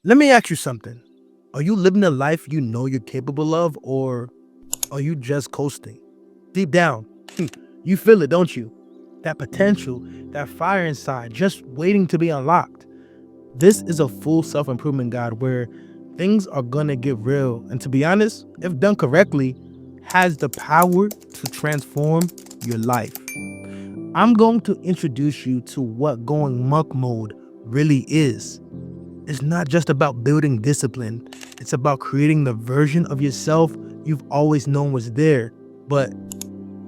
Let me ask you something. Are you living a life you know you're capable of, or are you just coasting? Deep down, you feel it, don't you? That potential, that fire inside, just waiting to be unlocked. This is a full self improvement guide where things are gonna get real. And to be honest, if done correctly, has the power to transform your life. I'm going to introduce you to what going monk mode really is. It's not just about building discipline, it's about creating the version of yourself you've always known was there, but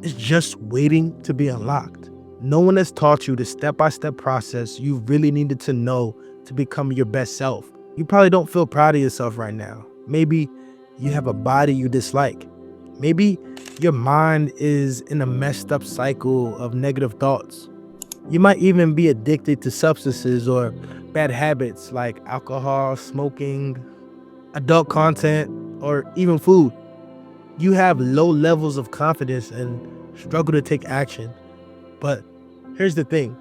it's just waiting to be unlocked. No one has taught you the step by step process you really needed to know to become your best self. You probably don't feel proud of yourself right now. Maybe you have a body you dislike. Maybe your mind is in a messed up cycle of negative thoughts. You might even be addicted to substances or bad habits like alcohol, smoking, adult content, or even food. You have low levels of confidence and struggle to take action. But here's the thing,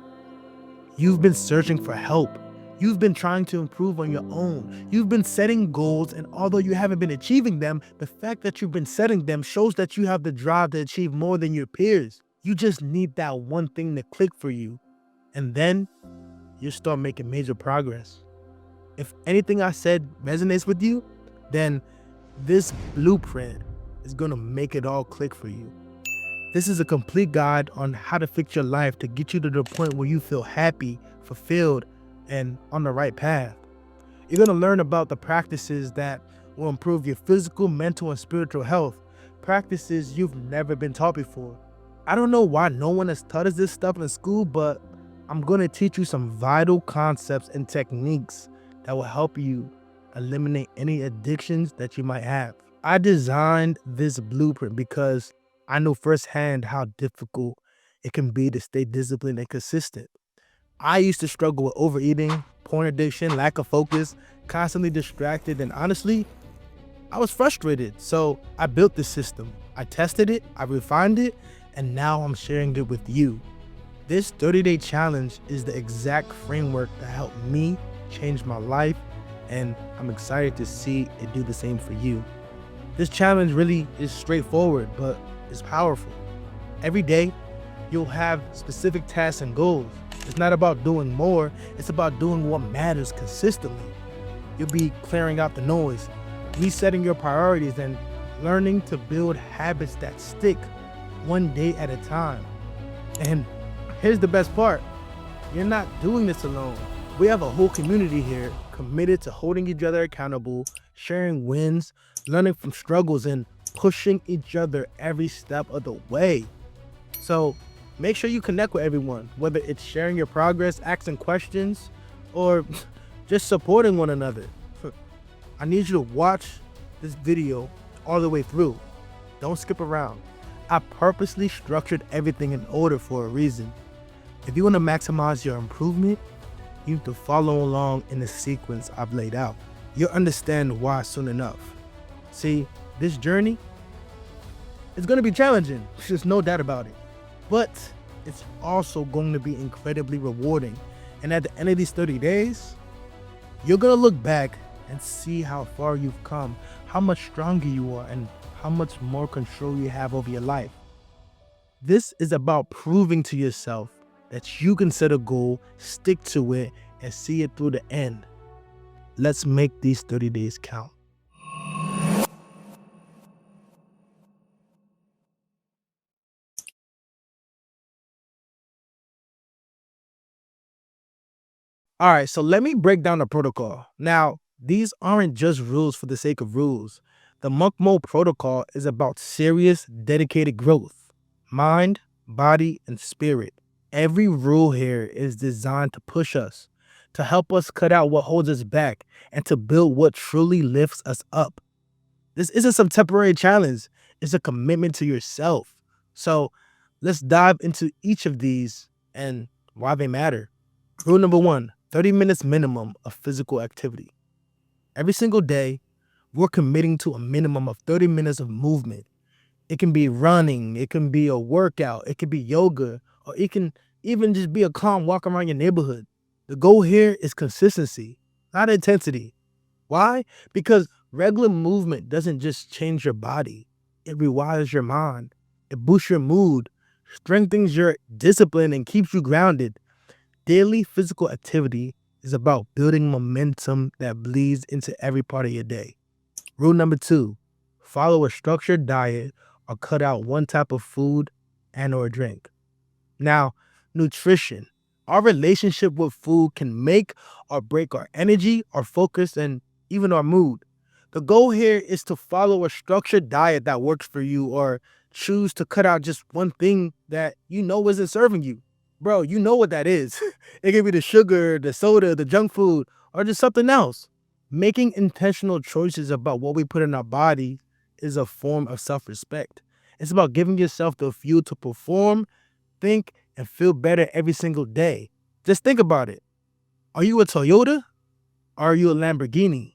you've been searching for help. You've been trying to improve on your own. You've been setting goals, and although you haven't been achieving them, the fact that you've been setting them shows that you have the drive to achieve more than your peers. You just need that one thing to click for you, and then you start making major progress. If anything I said resonates with you, then this blueprint is going to make it all click for you. This is a complete guide on how to fix your life to get you to the point where you feel happy, fulfilled, and on the right path. You're going to learn about the practices that will improve your physical, mental, and spiritual health, practices you've never been taught before. I don't know why no one has taught us this stuff in school, but I'm going to teach you some vital concepts and techniques that will help you eliminate any addictions that you might have. I designed this blueprint because I know firsthand how difficult it can be to stay disciplined and consistent. I used to struggle with overeating, porn addiction, lack of focus, constantly distracted, and honestly, I was frustrated. So I built this system. I tested it, I refined it, and now I'm sharing it with you. This 30-day challenge is the exact framework that helped me change my life, and I'm excited to see it do the same for you. This challenge really is straightforward, but it's powerful. Every day, you'll have specific tasks and goals. It's not about doing more, it's about doing what matters consistently. You'll be clearing out the noise, resetting your priorities, and learning to build habits that stick one day at a time. And here's the best part, you're not doing this alone. We have a whole community here committed to holding each other accountable, sharing wins, learning from struggles, and pushing each other every step of the way. So make sure you connect with everyone, whether it's sharing your progress, asking questions, or just supporting one another. I need you to watch this video all the way through. Don't skip around. I purposely structured everything in order for a reason. If you want to maximize your improvement, you need to follow along in the sequence I've laid out. You'll understand why soon enough. See, this journey is going to be challenging, there's no doubt about it. But it's also going to be incredibly rewarding. And at the end of these 30 days, you're going to look back and see how far you've come, how much stronger you are, and how much more control you have over your life. This is about proving to yourself that you can set a goal, stick to it, and see it through the end. Let's make these 30 days count. All right, so let me break down the protocol. Now, these aren't just rules for the sake of rules. The monk mode protocol is about serious, dedicated growth, mind, body, and spirit. Every rule here is designed to push us, to help us cut out what holds us back, and to build what truly lifts us up. This isn't some temporary challenge, it's a commitment to yourself. So let's dive into each of these and why they matter. Rule number one, 30 minutes minimum of physical activity. Every single day, we're committing to a minimum of 30 minutes of movement. It can be running, it can be a workout, it can be yoga, or it can even just be a calm walk around your neighborhood. The goal here is consistency, not intensity. Why? Because regular movement doesn't just change your body, it rewires your mind, it boosts your mood, strengthens your discipline, and keeps you grounded. Daily physical activity is about building momentum that bleeds into every part of your day. Rule number two, follow a structured diet or cut out one type of food and or drink. Now, nutrition. Our relationship with food can make or break our energy, our focus, and even our mood. The goal here is to follow a structured diet that works for you or choose to cut out just one thing that you know isn't serving you. Bro, you know what that is. It could be the sugar, the soda, the junk food, or just something else. Making intentional choices about what we put in our body is a form of self respect. It's about giving yourself the fuel to perform, think, and feel better every single day. Just think about it. Are you a Toyota or are you a Lamborghini?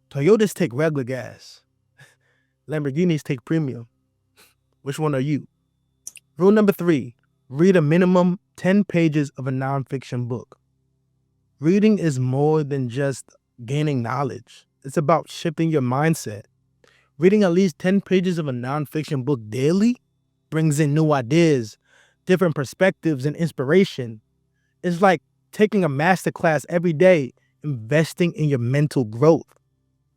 Toyotas take regular gas. Lamborghinis take premium. Which one are you? Rule number three, read a minimum 10 pages of a nonfiction book. Reading is more than just gaining knowledge. It's about shifting your mindset. Reading at least 10 pages of a nonfiction book daily brings in new ideas, different perspectives, and inspiration. It's like taking a masterclass every day, investing in your mental growth.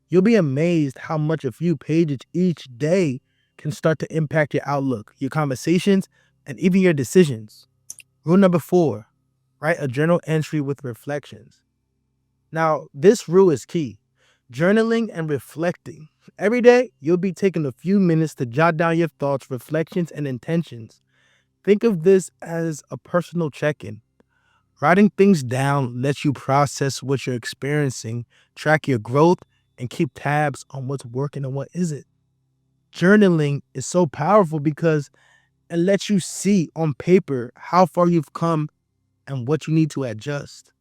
You'll be amazed how much a few pages each day can start to impact your outlook, your conversations, and even your decisions. Rule number four, write a journal entry with reflections. Now, this rule is key. Journaling and reflecting. Every day, you'll be taking a few minutes to jot down your thoughts, reflections, and intentions. Think of this as a personal check in. Writing things down lets you process what you're experiencing, track your growth, and keep tabs on what's working and what isn't. Journaling is so powerful because it lets you see on paper how far you've come and what you need to adjust.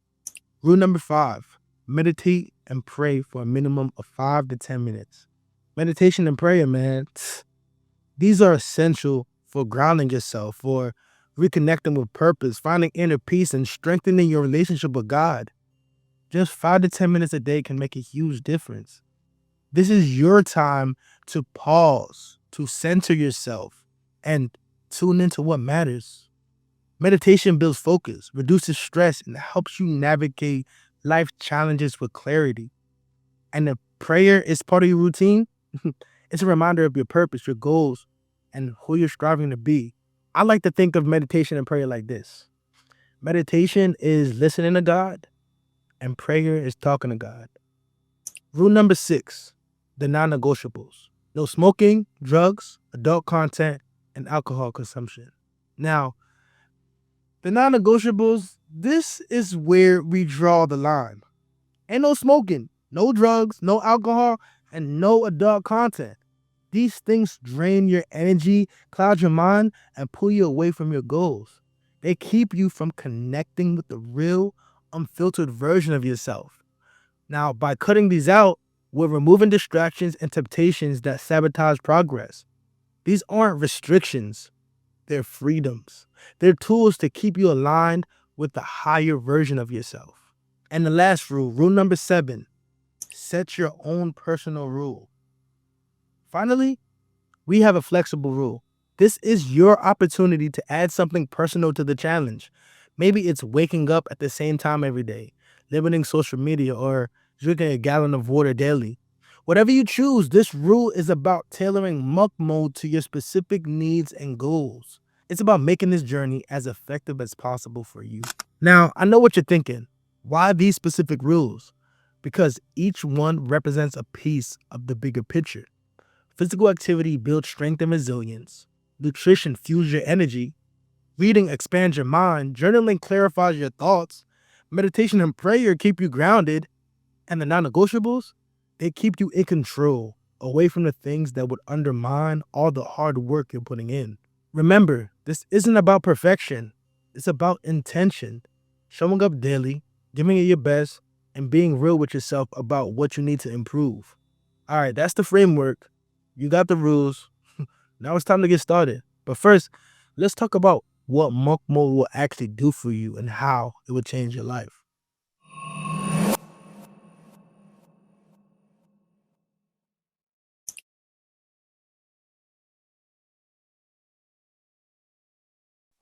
Rule number five, meditate and pray for a minimum of 5 to 10 minutes. Meditation and prayer, man, these are essential for grounding yourself, for reconnecting with purpose, finding inner peace, and strengthening your relationship with God. Just 5 to 10 minutes a day can make a huge difference. This is your time to pause, to center yourself, and tune into what matters. Meditation builds focus, reduces stress, and helps you navigate life challenges with clarity. And if prayer is part of your routine, it's a reminder of your purpose, your goals, and who you're striving to be. I like to think of meditation and prayer like this. Meditation is listening to God, and prayer is talking to God. Rule number six, the non negotiables: no smoking, drugs, adult content, and alcohol consumption. Now, the non negotiables, this is where we draw the line. Ain't no smoking, no drugs, no alcohol, and no adult content. These things drain your energy, cloud your mind, and pull you away from your goals. They keep you from connecting with the real, unfiltered version of yourself. Now, by cutting these out, we're removing distractions and temptations that sabotage progress. These aren't restrictions, they're freedoms. They're tools to keep you aligned with the higher version of yourself. And the last rule, rule number seven, set your own personal rule. Finally, we have a flexible rule. This is your opportunity to add something personal to the challenge. Maybe it's waking up at the same time every day, limiting social media, or drinking a gallon of water daily. Whatever you choose, this rule is about tailoring monk mode to your specific needs and goals. It's about making this journey as effective as possible for you. Now, I know what you're thinking. Why these specific rules? Because each one represents a piece of the bigger picture. Physical activity builds strength and resilience. Nutrition fuels your energy. Reading expands your mind. Journaling clarifies your thoughts. Meditation and prayer keep you grounded. And the non negotiables, they keep you in control, away from the things that would undermine all the hard work you're putting in. Remember, this isn't about perfection, it's about intention. Showing up daily, giving it your best, and being real with yourself about what you need to improve. All right, that's the framework. You got the rules. Now it's time to get started. But first, let's talk about what monk mode will actually do for you and how it will change your life.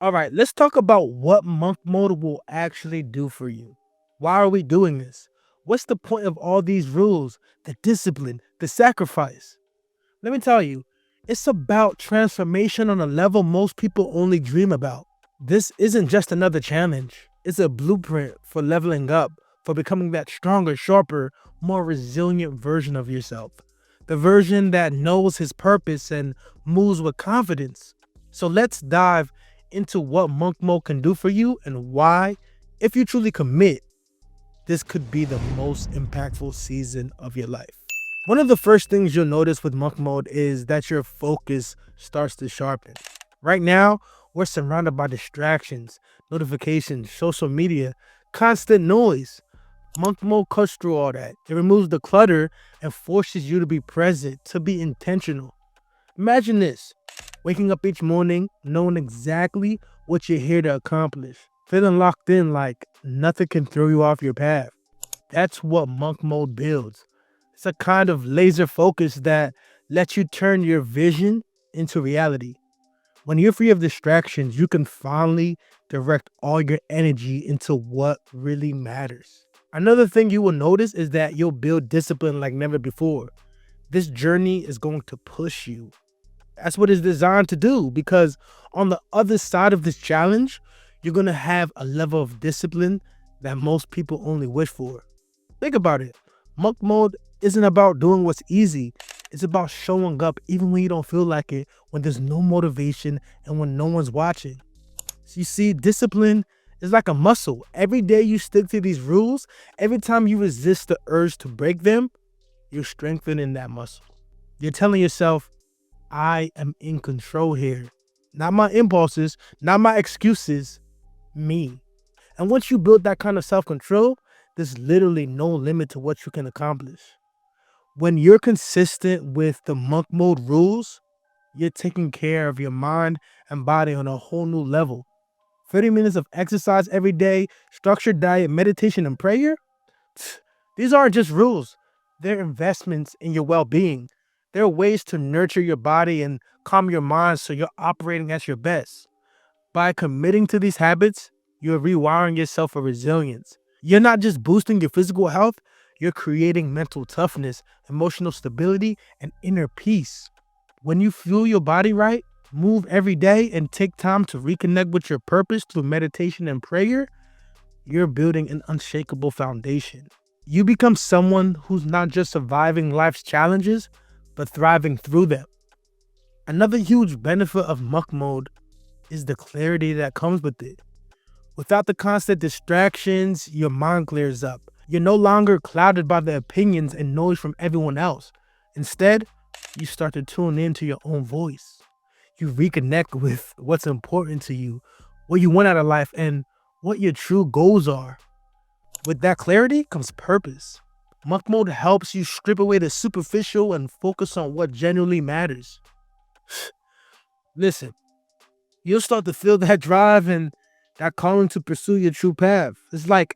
All right, let's talk about what monk mode will actually do for you. Why are we doing this? What's the point of all these rules, the discipline, the sacrifice? Let me tell you, it's about transformation on a level most people only dream about. This isn't just another challenge, it's a blueprint for leveling up, for becoming that stronger, sharper, more resilient version of yourself. The version that knows his purpose and moves with confidence. So let's dive into what monk mode can do for you and why, if you truly commit, this could be the most impactful season of your life. One of the first things you'll notice with monk mode is that your focus starts to sharpen. Right now, we're surrounded by distractions, notifications, social media, constant noise. Monk mode cuts through all that. It removes the clutter and forces you to be present, to be intentional. Imagine this, waking up each morning knowing exactly what you're here to accomplish, feeling locked in like nothing can throw you off your path. That's what monk mode builds. It's a kind of laser focus that lets you turn your vision into reality. When you're free of distractions, you can finally direct all your energy into what really matters. Another thing you will notice is that you'll build discipline like never before. This journey is going to push you. That's what it's designed to do because on the other side of this challenge, you're going to have a level of discipline that most people only wish for. Think about it. Monk mode isn't about doing what's easy. It's about showing up even when you don't feel like it, when there's no motivation and when no one's watching. So you see, discipline is like a muscle. Every day you stick to these rules, every time you resist the urge to break them, you're strengthening that muscle. You're telling yourself, I am in control here. Not my impulses, not my excuses, me. And once you build that kind of self control, there's literally no limit to what you can accomplish. When you're consistent with the monk mode rules, you're taking care of your mind and body on a whole new level. 30 minutes of exercise every day, structured diet, meditation, and prayer. These aren't just rules, they're investments in your well being. They're ways to nurture your body and calm your mind so you're operating at your best. By committing to these habits, you're rewiring yourself for resilience. You're not just boosting your physical health, you're creating mental toughness, emotional stability, and inner peace. When you fuel your body right, move every day, and take time to reconnect with your purpose through meditation and prayer, you're building an unshakable foundation. You become someone who's not just surviving life's challenges, but thriving through them. Another huge benefit of monk mode is the clarity that comes with it. Without the constant distractions, your mind clears up. You're no longer clouded by the opinions and noise from everyone else. Instead, you start to tune into your own voice. You reconnect with what's important to you, what you want out of life, and what your true goals are. With that clarity comes purpose. Monk mode helps you strip away the superficial and focus on what genuinely matters. Listen, you'll start to feel that drive and that calling to pursue your true path. It's like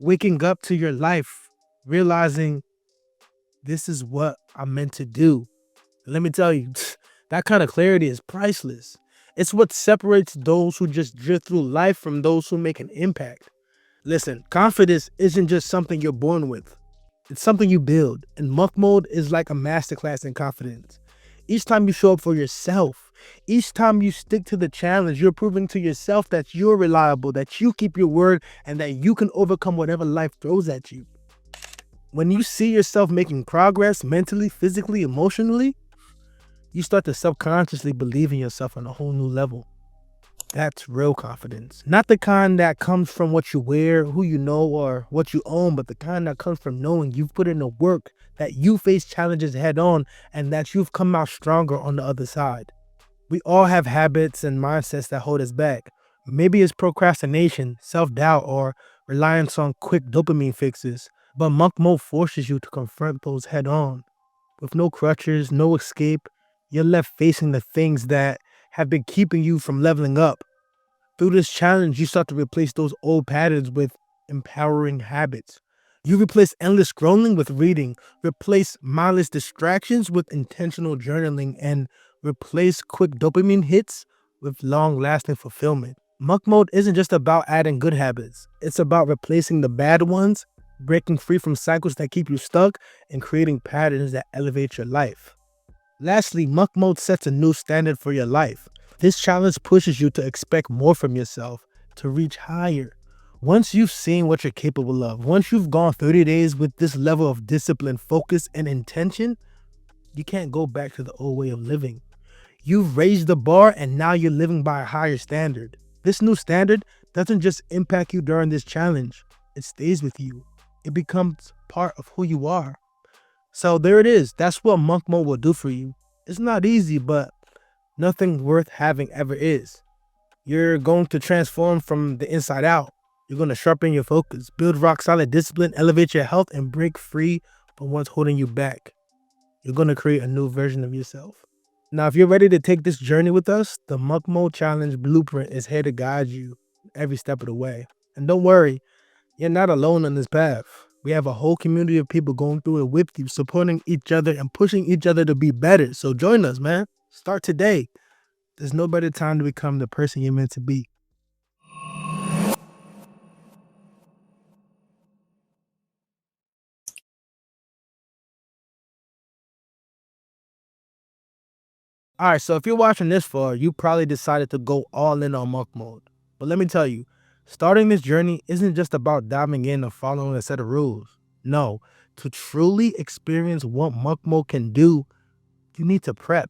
waking up to your life, realizing this is what I'm meant to do. Let me tell you, that kind of clarity is priceless. It's what separates those who just drift through life from those who make an impact. Listen, confidence isn't just something you're born with. It's something you build. And monk mode is like a masterclass in confidence. Each time you show up for yourself, each time you stick to the challenge, you're proving to yourself that you're reliable, that you keep your word, and that you can overcome whatever life throws at you. When you see yourself making progress mentally, physically, emotionally, you start to subconsciously believe in yourself on a whole new level. That's real confidence. Not the kind that comes from what you wear, who you know, or what you own, but the kind that comes from knowing you've put in the work, that you face challenges head on, and that you've come out stronger on the other side. We all have habits and mindsets that hold us back. Maybe it's procrastination, self doubt, or reliance on quick dopamine fixes. But monk mode forces you to confront those head on. With no crutches, no escape, you're left facing the things that have been keeping you from leveling up. Through this challenge, you start to replace those old patterns with empowering habits. You replace endless scrolling with reading, replace mindless distractions with intentional journaling, and replace quick dopamine hits with long lasting fulfillment. Monk mode isn't just about adding good habits, it's about replacing the bad ones, breaking free from cycles that keep you stuck, and creating patterns that elevate your life. Lastly, monk mode sets a new standard for your life. This challenge pushes you to expect more from yourself, to reach higher. Once you've seen what you're capable of, once you've gone 30 days with this level of discipline, focus, and intention, you can't go back to the old way of living. You've raised the bar and now you're living by a higher standard. This new standard doesn't just impact you during this challenge, it stays with you. It becomes part of who you are. So there it is. That's what monk mode will do for you. It's not easy, but nothing worth having ever is. You're going to transform from the inside out. You're going to sharpen your focus, build rock solid discipline, elevate your health, and break free from what's holding you back. You're going to create a new version of yourself. Now, if you're ready to take this journey with us, the Monk Mode Challenge Blueprint is here to guide you every step of the way. And don't worry, you're not alone on this path. We have a whole community of people going through it with you, supporting each other and pushing each other to be better. So join us, man. Start today. There's no better time to become the person you're meant to be. All right, so if you're watching this far, you probably decided to go all in on monk mode. But let me tell you, starting this journey isn't just about diving in or following a set of rules. No, to truly experience what monk mode can do, you need to prep.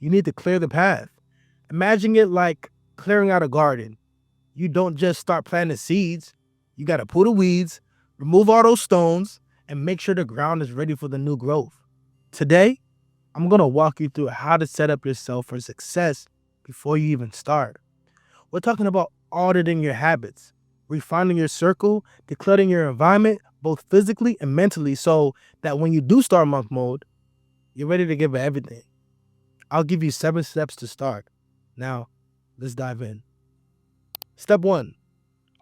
You need to clear the path. Imagine it like clearing out a garden. You don't just start planting seeds. You got to pull the weeds, remove all those stones, and make sure the ground is ready for the new growth. Today, I'm going to walk you through how to set up yourself for success before you even start. We're talking about auditing your habits, refining your circle, decluttering your environment, both physically and mentally, so that when you do start monk mode, you're ready to give it everything. I'll give you 7 steps to start. Now, let's dive in. Step 1,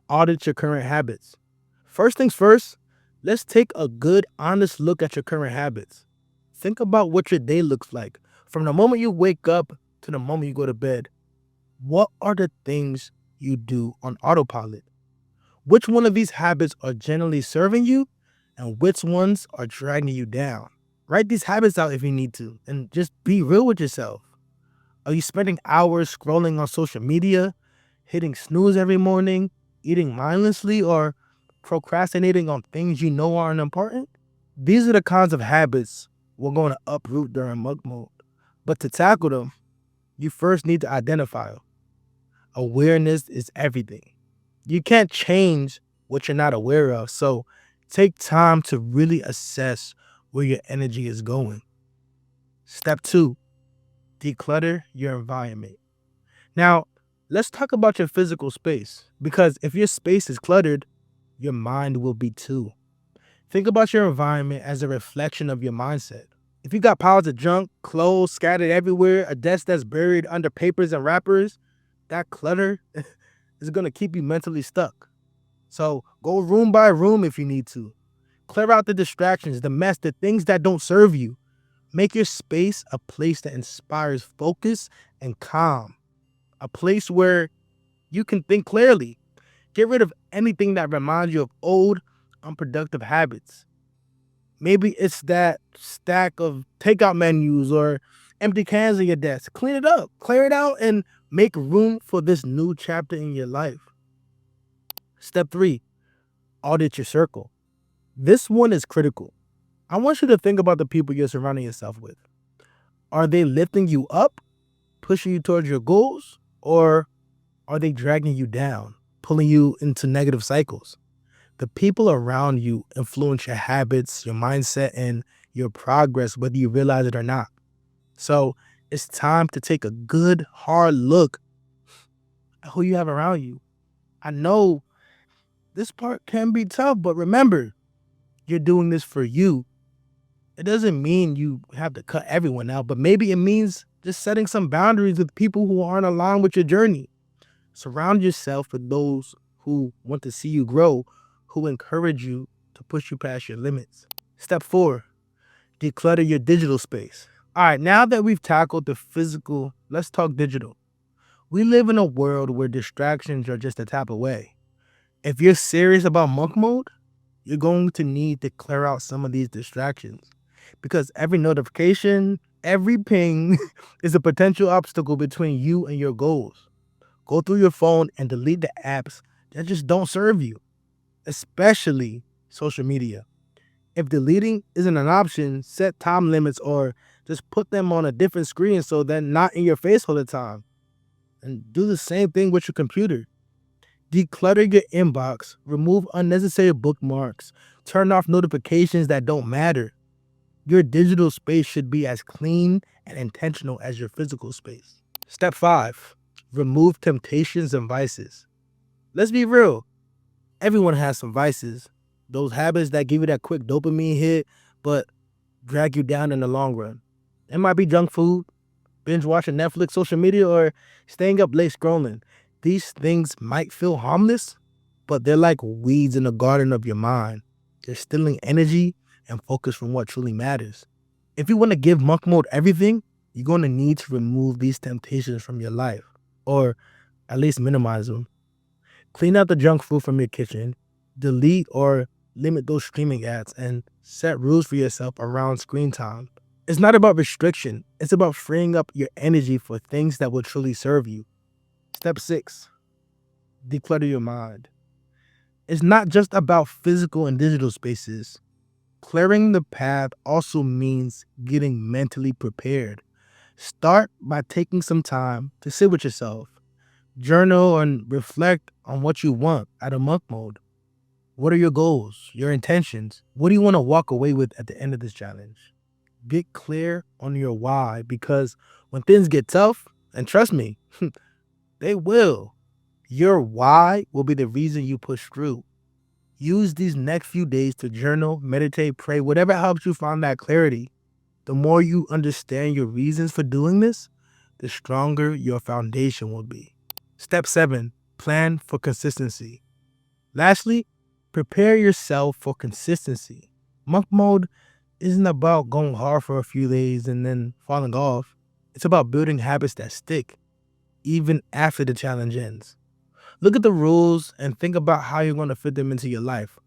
audit your current habits. First things first, let's take a good, honest look at your current habits. Think about what your day looks like. From the moment you wake up to the moment you go to bed, what are the things you do on autopilot? Which one of these habits are generally serving you and which ones are dragging you down? Write these habits out if you need to and just be real with yourself. Are you spending hours scrolling on social media, hitting snooze every morning, eating mindlessly, or procrastinating on things you know aren't important? These are the kinds of habits we're going to uproot during monk mode. But to tackle them, you first need to identify them. Awareness is everything. You can't change what you're not aware of, so take time to really assess where your energy is going. Step 2, declutter your environment. Now, let's talk about your physical space, because if your space is cluttered, your mind will be too. Think about your environment as a reflection of your mindset. If you got piles of junk, clothes scattered everywhere, a desk that's buried under papers and wrappers, that clutter is going to keep you mentally stuck. So go room by room if you need to. Clear out the distractions, the mess, the things that don't serve you. Make your space a place that inspires focus and calm. A place where you can think clearly. Get rid of anything that reminds you of old, unproductive habits. Maybe it's that stack of takeout menus or empty cans on your desk. Clean it up, clear it out, and make room for this new chapter in your life. Step 3, audit your circle. This one is critical. I want you to think about the people you're surrounding yourself with. Are they lifting you up, pushing you towards your goals, or are they dragging you down, pulling you into negative cycles? The people around you influence your habits, your mindset, and your progress, whether you realize it or not. So it's time to take a good, hard look at who you have around you. I know this part can be tough, but remember, you're doing this for you. It doesn't mean you have to cut everyone out, but maybe it means just setting some boundaries with people who aren't aligned with your journey. Surround yourself with those who want to see you grow, who encourage you to push you past your limits. Step 4, declutter your digital space. All right, now that we've tackled the physical, let's talk digital. We live in a world where distractions are just a tap away. If you're serious about monk mode, you're going to need to clear out some of these distractions because every notification, every ping is a potential obstacle between you and your goals. Go through your phone and delete the apps that just don't serve you, especially social media. If deleting isn't an option, set time limits or just put them on a different screen so they're not in your face all the time. And do the same thing with your computer. Declutter your inbox, remove unnecessary bookmarks, turn off notifications that don't matter. Your digital space should be as clean and intentional as your physical space. Step 5, remove temptations and vices. Let's be real, everyone has some vices, those habits that give you that quick dopamine hit, but drag you down in the long run. It might be junk food, binge watching Netflix, social media, or staying up late scrolling. These things might feel harmless, but they're like weeds in the garden of your mind. They're stealing energy and focus from what truly matters. If you want to give monk mode everything, you're going to need to remove these temptations from your life, or at least minimize them. Clean out the junk food from your kitchen, delete or limit those streaming ads, and set rules for yourself around screen time. It's not about restriction, it's about freeing up your energy for things that will truly serve you. Step 6, declutter your mind. It's not just about physical and digital spaces. Clearing the path also means getting mentally prepared. Start by taking some time to sit with yourself, journal, and reflect on what you want out of monk mode. What are your goals, your intentions? What do you want to walk away with at the end of this challenge? Get clear on your why because when things get tough, and trust me, they will, your why will be the reason you push through. Use these next few days to journal, meditate, pray, whatever helps you find that clarity. The more you understand your reasons for doing this, the stronger your foundation will be. Step 7, plan for consistency. Lastly, prepare yourself for consistency. Monk mode isn't about going hard for a few days and then falling off. It's about building habits that stick, even after the challenge ends. Look at the rules and think about how you're going to fit them into your life.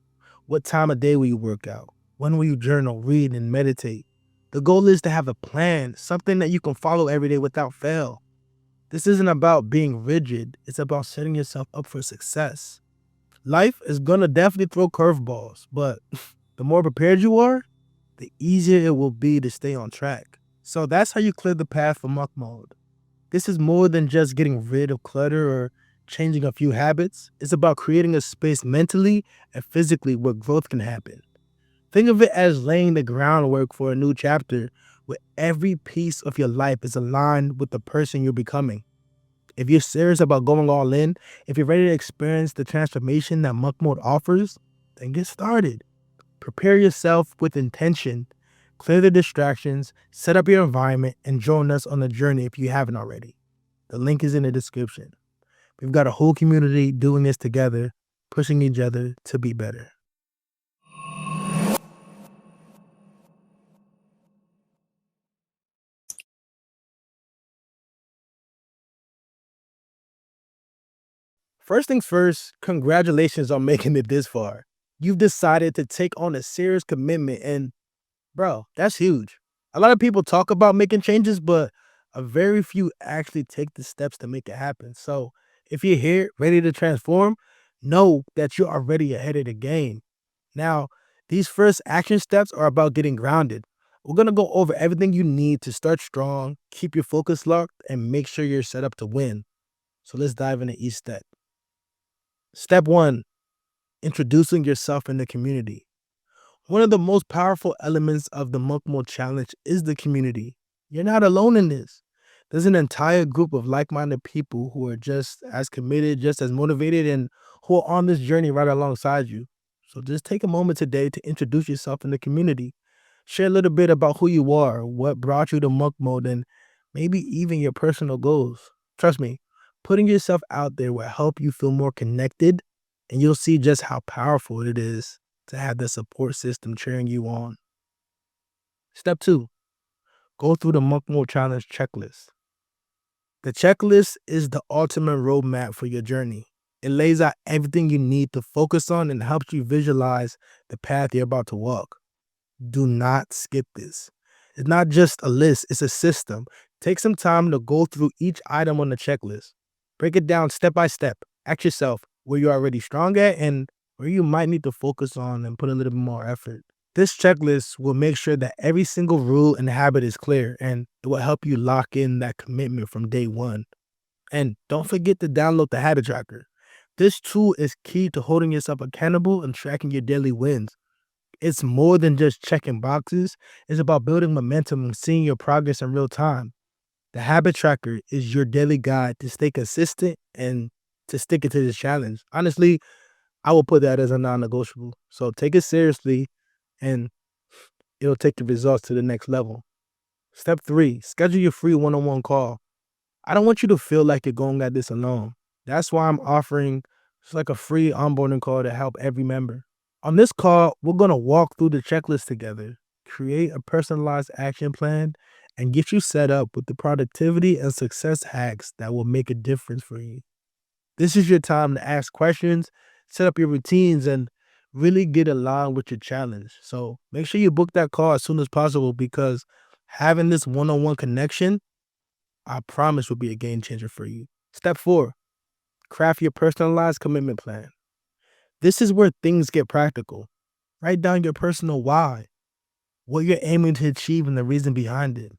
What time of day will you work out? When will you journal, read, and meditate? The goal is to have a plan, something that you can follow every day without fail. This isn't about being rigid, it's about setting yourself up for success. Life is going to definitely throw curveballs, but the more prepared you are, the easier it will be to stay on track. So that's how you clear the path for monk mode. This is more than just getting rid of clutter or changing a few habits. It's about creating a space mentally and physically where growth can happen. Think of it as laying the groundwork for a new chapter where every piece of your life is aligned with the person you're becoming. If you're serious about going all in, if you're ready to experience the transformation that monk mode offers, then get started. Prepare yourself with intention, clear the distractions, set up your environment, and join us on the journey if you haven't already. The link is in the description. We've got a whole community doing this together, pushing each other to be better. First things first, congratulations on making it this far. You've decided to take on a serious commitment, and bro, that's huge. A lot of people talk about making changes, but a very few actually take the steps to make it happen. So if you're here ready to transform, know that you're already ahead of the game. Now, these first action steps are about getting grounded. We're going to go over everything you need to start strong, keep your focus locked, and make sure you're set up to win. So let's dive into each step. Step 1, introducing yourself in the community. One of the most powerful elements of the Monk Mode Challenge is the community. You're not alone in this. There's an entire group of like minded people who are just as committed, just as motivated, and who are on this journey right alongside you. So just take a moment today to introduce yourself in the community. Share a little bit about who you are, what brought you to Monk Mode, and maybe even your personal goals. Trust me, putting yourself out there will help you feel more connected, and you'll see just how powerful it is to have the support system cheering you on. Step 2, go through the Monk Mode Challenge checklist. The checklist is the ultimate roadmap for your journey. It lays out everything you need to focus on and helps you visualize the path you're about to walk. Do not skip this. It's not just a list, it's a system. Take some time to go through each item on the checklist. Break it down step by step. Ask yourself where you're already strong at and where you might need to focus on and put a little bit more effort. This checklist will make sure that every single rule and habit is clear, and it will help you lock in that commitment from day one. And don't forget to download the habit tracker. This tool is key to holding yourself accountable and tracking your daily wins. It's more than just checking boxes, it's about building momentum and seeing your progress in real time. The habit tracker is your daily guide to stay consistent and to stick it to this challenge. Honestly, I will put that as a non negotiable. So take it seriously and it'll take the results to the next level. Step three, schedule your free one on one call. I don't want you to feel like you're going at this alone. That's why I'm offering just like a free onboarding call to help every member. On this call, we're going to walk through the checklist together, create a personalized action plan, and get you set up with the productivity and success hacks that will make a difference for you. This is your time to ask questions, set up your routines, and really get aligned with your challenge. So make sure you book that call as soon as possible because having this one on one connection, I promise, will be a game changer for you. Step four, craft your personalized commitment plan. This is where things get practical. Write down your personal why, what you're aiming to achieve, and the reason behind it.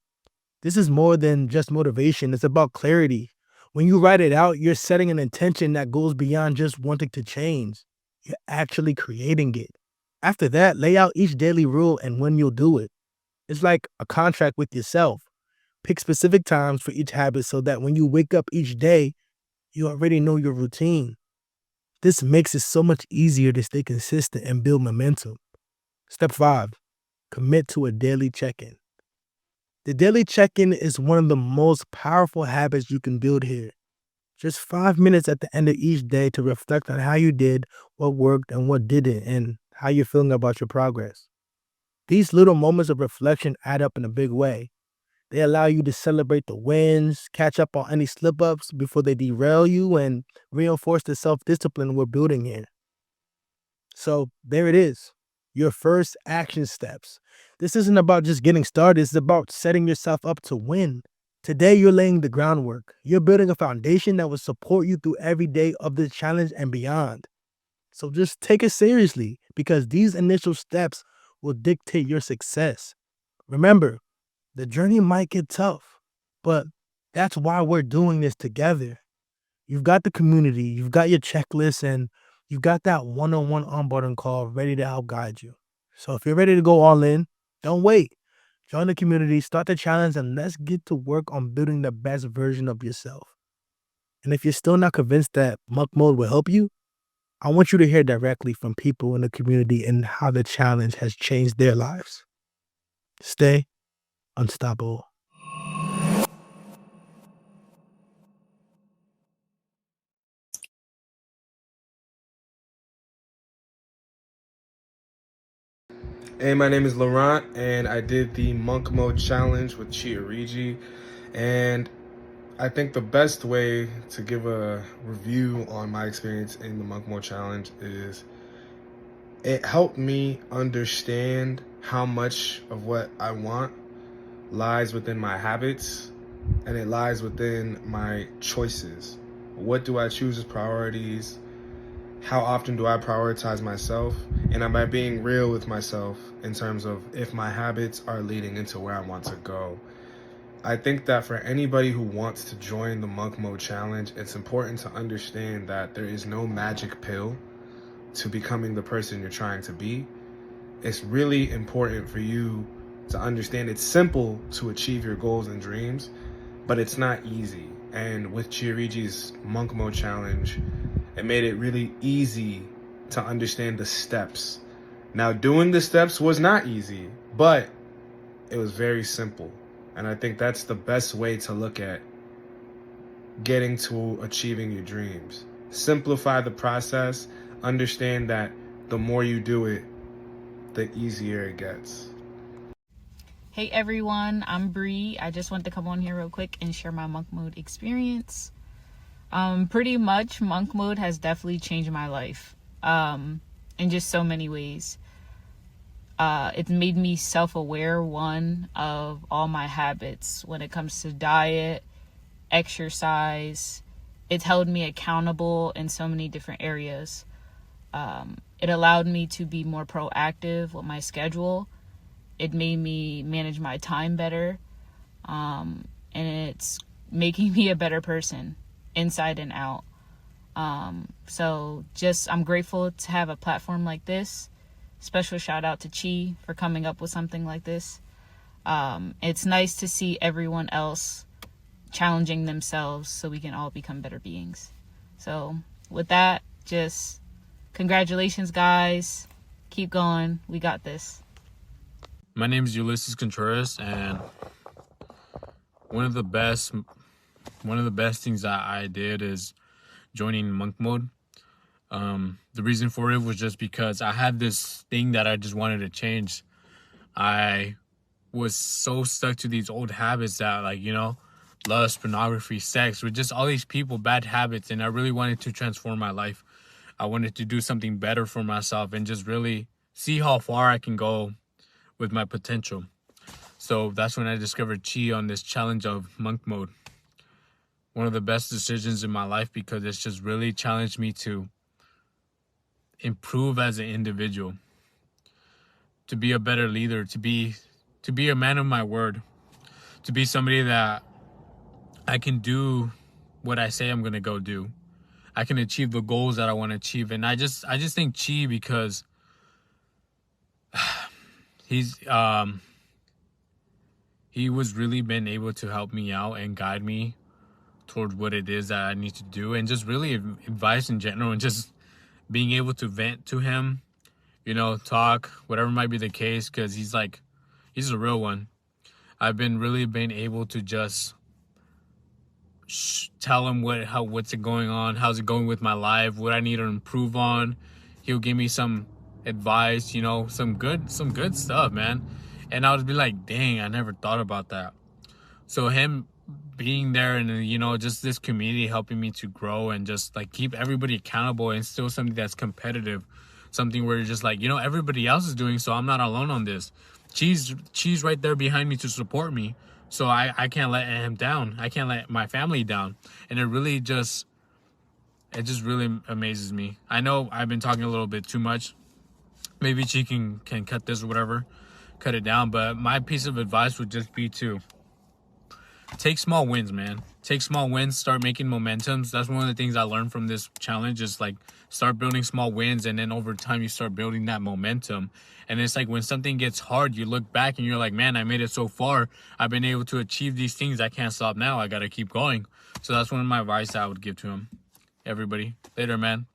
This is more than just motivation, it's about clarity. When you write it out, you're setting an intention that goes beyond just wanting to change. You're actually creating it. After that, lay out each daily rule and when you'll do it. It's like a contract with yourself. Pick specific times for each habit so that when you wake up each day, you already know your routine. This makes it so much easier to stay consistent and build momentum. Step five, commit to a daily check in. The daily check in is one of the most powerful habits you can build here. Just 5 minutes at the end of each day to reflect on how you did, what worked, and what didn't, and how you're feeling about your progress. These little moments of reflection add up in a big way. They allow you to celebrate the wins, catch up on any slip ups before they derail you, and reinforce the self discipline we're building here. So there it is, your first action steps. This isn't about just getting started, it's about setting yourself up to win. Today, you're laying the groundwork. You're building a foundation that will support you through every day of this challenge and beyond. So just take it seriously because these initial steps will dictate your success. Remember, the journey might get tough, but that's why we're doing this together. You've got the community, you've got your checklist, and you've got that one on one onboarding call ready to help guide you. So if you're ready to go all in, don't wait. Join the community, start the challenge, and let's get to work on building the best version of yourself. And if you're still not convinced that monk mode will help you, I want you to hear directly from people in the community and how the challenge has changed their lives. Stay unstoppable. Hey, my name is Laurent, and I did the Monk Mode Challenge with Chi Oriji. And I think the best way to give a review on my experience in the Monk Mode Challenge is it helped me understand how much of what I want lies within my habits and it lies within my choices. What do I choose as priorities? How often do I prioritize myself? And am I being real with myself in terms of if my habits are leading into where I want to go? I think that for anybody who wants to join the Monk Mode Challenge, it's important to understand that there is no magic pill to becoming the person you're trying to be. It's really important for you to understand it's simple to achieve your goals and dreams, but it's not easy. And with Chi Oriji's Monk Mode Challenge, it made it really easy to understand the steps. Now, doing the steps was not easy, but it was very simple. And I think that's the best way to look at getting to achieving your dreams. Simplify the process, understand that the more you do it, the easier it gets. Hey everyone, I'm Bree. I just wanted to come on here real quick and share my monk mode experience. Pretty much monk mode has definitely changed my life in just so many ways. It's made me self-aware, one, of all my habits when it comes to diet, exercise. It's held me accountable in so many different areas. It allowed me to be more proactive with my schedule. It made me manage my time better. And it's making me a better person inside and out. So I'm grateful to have a platform like this. Special shout out to Chi for coming up with something like this. It's nice to see everyone else challenging themselves so we can all become better beings. So with that, just congratulations, guys. Keep going. We got this. My name is Ulysses Contreras, and one of the best things that I did is joining monk mode. The reason for it was just because I had this thing that I just wanted to change. I was so stuck to these old habits that, like, lust, pornography, sex, with just all these people, bad habits, and I really wanted to transform my life. I wanted to do something better for myself and just really see how far I can go with my potential. So that's when I discovered Chi on this challenge of monk mode. One of the best decisions in my life, because it's just really challenged me to improve as an individual, to be a better leader, to be a man of my word, to be somebody that I can do what I say I'm gonna go do. I can achieve the goals that I want to achieve. And I just think Chi, because he was really been able to help me out and guide me towards what it is that I need to do, and just really advice in general, and just being able to vent to him, talk, whatever might be the case, because he's a real one. I've been able to just tell him what's going on, how's it going with my life, what I need to improve on. He'll give me some advice, some good stuff, man. And I'll be like, dang, I never thought about that. So him being there, and just this community helping me to grow and just like keep everybody accountable, and still something that's competitive, something where you're just like, everybody else is doing, so I'm not alone on this. Chi's right there behind me to support me, so I can't let him down. I can't let my family down. And it just really amazes me. I know I've been talking a little bit too much. Maybe Chi can cut this or whatever, cut it down. But my piece of advice would just be to take small wins, man. Take small wins, start making momentums. That's one of the things I learned from this challenge, is like start building small wins, and then over time you start building that momentum. And it's like when something gets hard, you look back and you're like, man, I made it so far. I've been able to achieve these things. I can't stop now. I got to keep going. So that's one of my advice I would give to him. Everybody. Later, man.